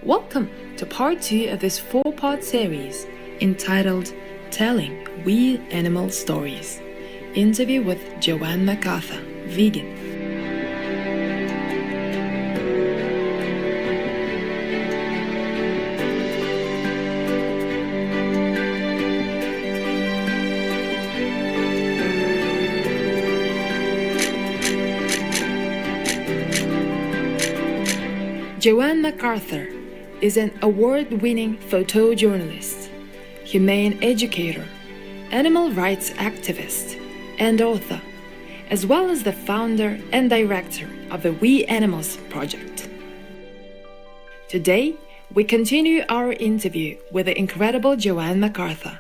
Welcome to part 2 of this 4-part series entitled Telling We Animal Stories. Interview with Jo-Anne McArthur, vegan. Jo-Anne McArthur is an award-winning photojournalist, humane educator, animal rights activist, and author, as well as the founder and director of the We Animals project. Today, we continue our interview with the incredible Jo-Anne McArthur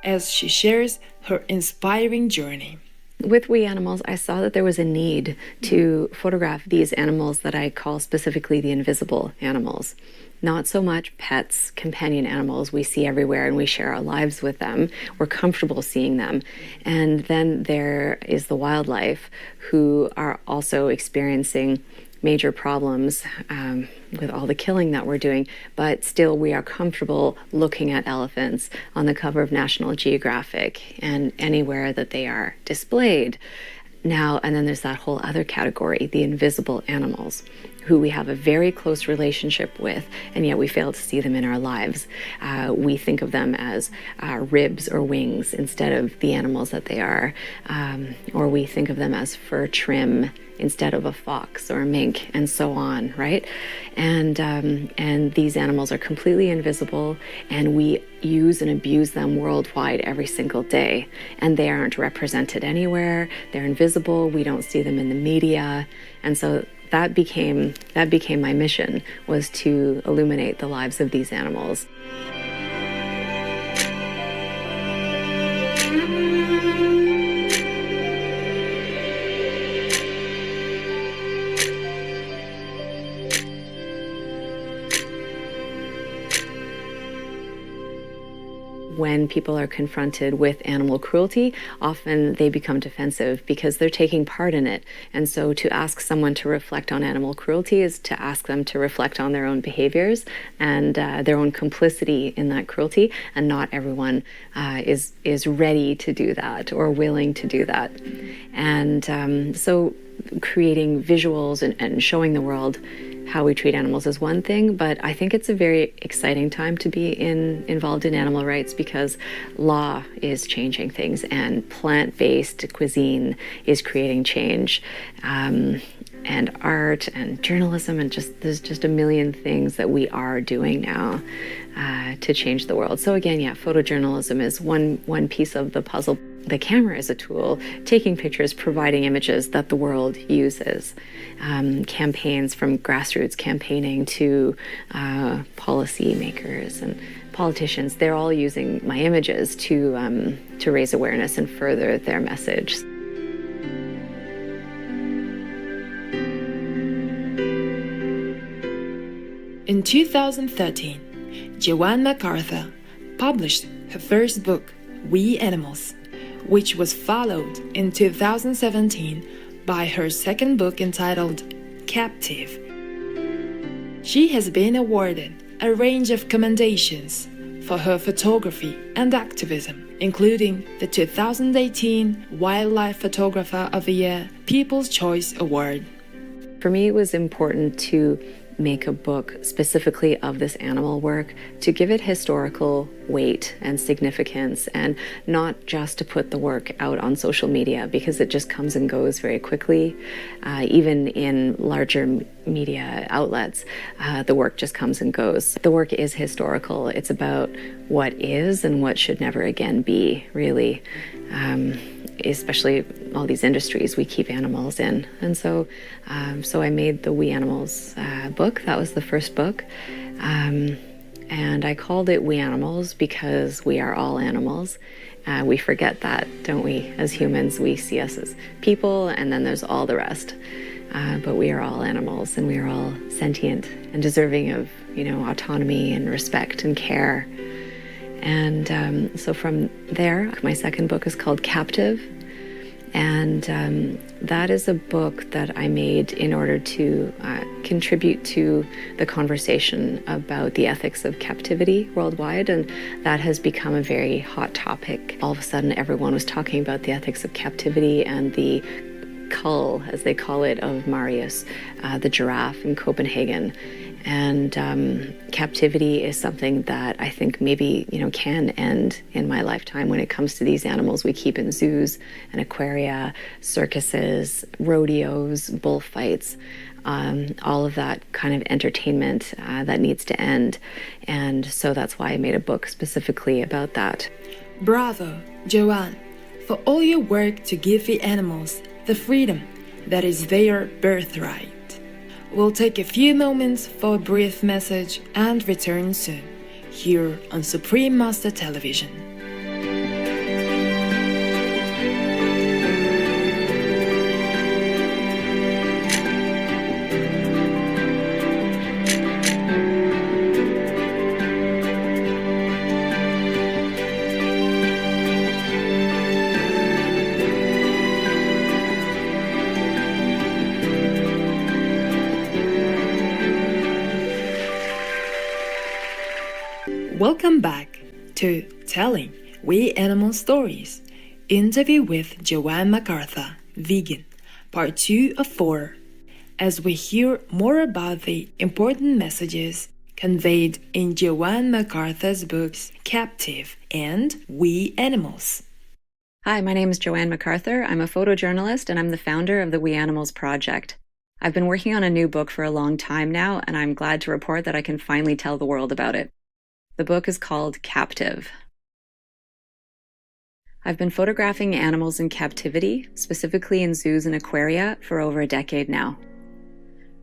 as she shares her inspiring journey. With We Animals, I saw that there was a need to photograph these animals that I call specifically the invisible animals. Not so much pets, companion animals we see everywhere and we share our lives with them. We're comfortable seeing them. And then there is the wildlife who are also experiencing major problems with all the killing that we're doing, but still we are comfortable looking at elephants on the cover of National Geographic and anywhere that they are displayed. Now, and then there's that whole other category, the invisible animals, who we have a very close relationship with, and yet we fail to see them in our lives. We think of them as ribs or wings instead of the animals that they are, or we think of them as fur trim instead of a fox or a mink, and so on, right? And these animals are completely invisible, and we use and abuse them worldwide every single day, and they aren't represented anywhere. They're invisible. We don't see them in the media, and so that became my mission, was to illuminate the lives of these animals. When people are confronted with animal cruelty, often they become defensive because they're taking part in it. And so to ask someone to reflect on animal cruelty is to ask them to reflect on their own behaviors and their own complicity in that cruelty. And not everyone is ready to do that or willing to do that. And so creating visuals and showing the world how we treat animals is one thing, but I think it's a very exciting time to be involved in animal rights because law is changing things and plant-based cuisine is creating change, and art and journalism, and there's just a million things that we are doing now to change the world. So again, yeah, photojournalism is one piece of the puzzle. The camera is a tool, taking pictures, providing images that the world uses. Campaigns from grassroots campaigning to policy makers and politicians, they're all using my images to raise awareness and further their message. In 2013, Jo-Anne McArthur published her first book, We Animals, which was followed in 2017 by her second book entitled Captive. She has been awarded a range of commendations for her photography and activism, including the 2018 Wildlife Photographer of the Year People's Choice Award. For me, it was important to make a book specifically of this animal work, to give it historical weight and significance, and not just to put the work out on social media because it just comes and goes very quickly. Even in larger media outlets, the work just comes and goes. The work is historical. It's about what is and what should never again be, really. Especially all these industries we keep animals in. And so I made the We Animals book. That was the first book. And I called it We Animals because we are all animals. We forget that, don't we? As humans, we see us as people, and then there's all the rest. But we are all animals, and we are all sentient and deserving of, autonomy and respect and care. And so from there, my second book is called Captive. And that is a book that I made in order to contribute to the conversation about the ethics of captivity worldwide. And that has become a very hot topic. All of a sudden, everyone was talking about the ethics of captivity and the cull, as they call it, of Marius, the giraffe in Copenhagen. And captivity is something that I think maybe, can end in my lifetime when it comes to these animals we keep in zoos and aquaria, circuses, rodeos, bullfights, all of that kind of entertainment that needs to end. And so that's why I made a book specifically about that. Bravo, Jo-Anne, for all your work to give the animals the freedom that is their birthright. We'll take a few moments for a brief message and return soon, here on Supreme Master Television. Welcome back to Telling We Animal Stories, interview with Jo-Anne McArthur, vegan, part 2 of 4, as we hear more about the important messages conveyed in Jo-Anne McArthur's books Captive and We Animals. Hi, my name is Jo-Anne McArthur. I'm a photojournalist and I'm the founder of the We Animals Project. I've been working on a new book for a long time now, and I'm glad to report that I can finally tell the world about it. The book is called Captive. I've been photographing animals in captivity, specifically in zoos and aquaria, for over a decade now.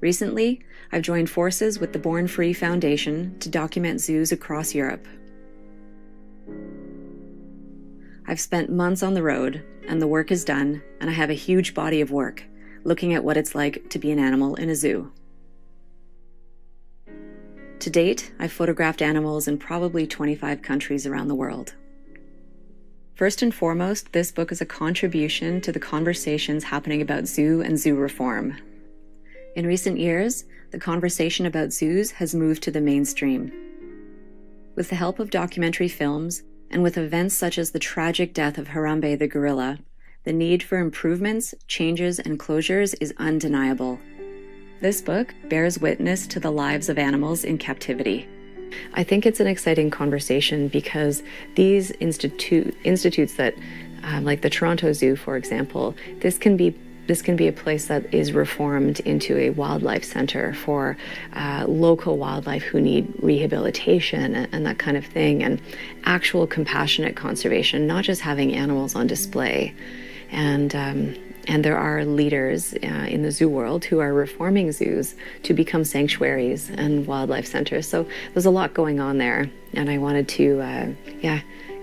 Recently, I've joined forces with the Born Free Foundation to document zoos across Europe. I've spent months on the road, and the work is done, and I have a huge body of work, looking at what it's like to be an animal in a zoo. To date, I've photographed animals in probably 25 countries around the world. First and foremost, this book is a contribution to the conversations happening about zoo and zoo reform. In recent years, the conversation about zoos has moved to the mainstream. With the help of documentary films, and with events such as the tragic death of Harambe the gorilla, the need for improvements, changes, and closures is undeniable. This book bears witness to the lives of animals in captivity. I think it's an exciting conversation because these institutes that, like the Toronto Zoo, for example, this can be a place that is reformed into a wildlife center for local wildlife who need rehabilitation and that kind of thing, and actual compassionate conservation, not just having animals on display. And there are leaders in the zoo world who are reforming zoos to become sanctuaries and wildlife centers. So there's a lot going on there, and I wanted to,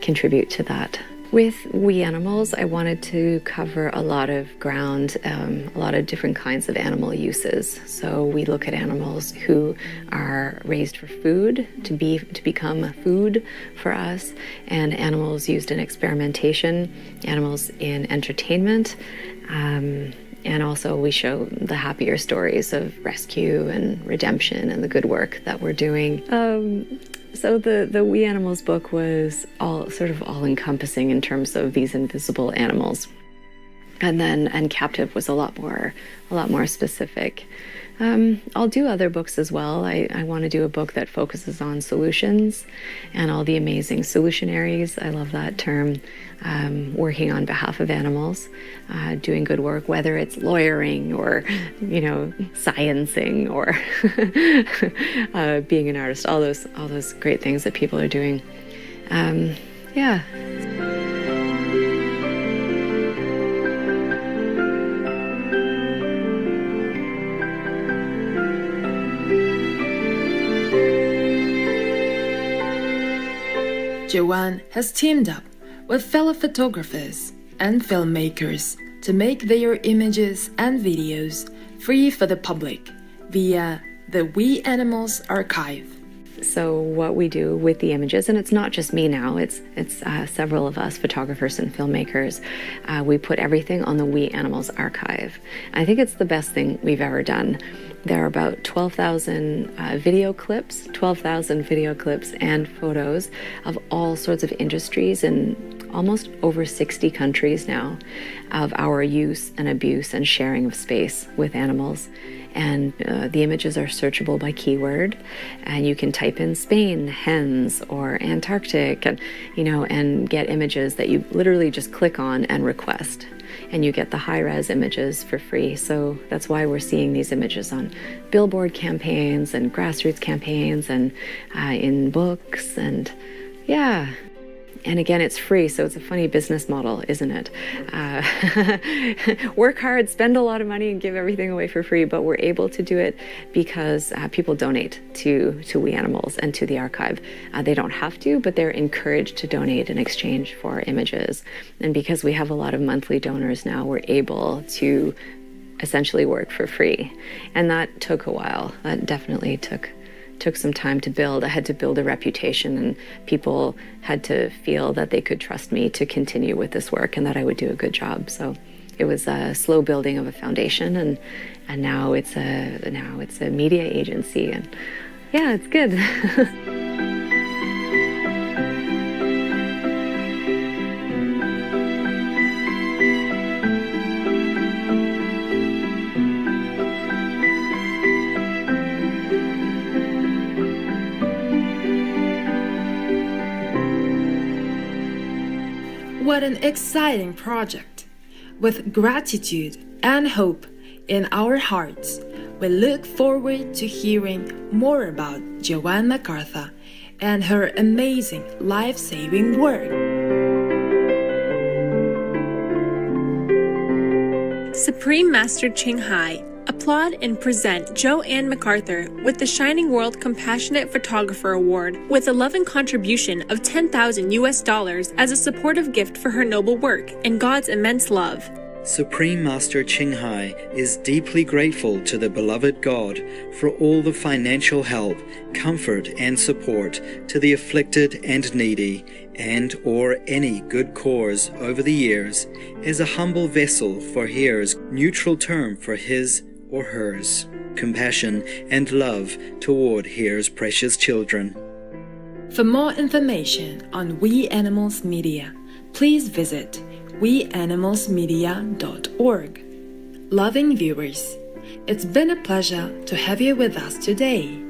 contribute to that. With We Animals, I wanted to cover a lot of ground, a lot of different kinds of animal uses. So we look at animals who are raised for food, to become food for us, and animals used in experimentation, animals in entertainment, and also we show the happier stories of rescue and redemption and the good work that we're doing. So the We Animals book was all-encompassing in terms of these invisible animals. And Captive was a lot more specific. I'll do other books as well. I want to do a book that focuses on solutions and all the amazing solutionaries. I love that term. Working on behalf of animals, doing good work, whether it's lawyering or, sciencing or being an artist, all those great things that people are doing. Jo-Anne has teamed up with fellow photographers and filmmakers to make their images and videos free for the public via the We Animals archive. So what we do with the images, and it's not just me now, it's several of us, photographers and filmmakers, we put everything on the We Animals archive. I think it's the best thing we've ever done. There are about 12,000 video clips and photos of all sorts of industries in almost over 60 countries now of our use and abuse and sharing of space with animals. And the images are searchable by keyword, and you can type in Spain, hens, or Antarctic, and get images that you literally just click on and request. And you get the high-res images for free. So that's why we're seeing these images on billboard campaigns and grassroots campaigns and in books, and yeah. And again, it's free, so it's a funny business model, isn't it? Work hard, spend a lot of money, and give everything away for free, but we're able to do it because people donate to We Animals and to the archive. They don't have to, but they're encouraged to donate in exchange for images. And because we have a lot of monthly donors now, we're able to essentially work for free. And that took a while. That definitely took some time to build. I had to build a reputation, and people had to feel that they could trust me to continue with this work and that I would do a good job. So it was a slow building of a foundation, and now it's a media agency, and yeah, it's good. What an exciting project! With gratitude and hope in our hearts, we look forward to hearing more about Jo-Anne McArthur and her amazing life-saving work. Supreme Master Ching Hai, applaud and present Jo-Anne McArthur with the Shining World Compassionate Photographer Award with a loving contribution of $10,000 as a supportive gift for her noble work and God's immense love. Supreme Master Ching Hai is deeply grateful to the beloved God for all the financial help, comfort, and support to the afflicted and needy, and or any good cause over the years, as a humble vessel for Here's neutral term for his or hers, compassion and love toward Here's precious children. For more information on We Animals Media, please visit weanimalsmedia.org. Loving viewers, it's been a pleasure to have you with us today.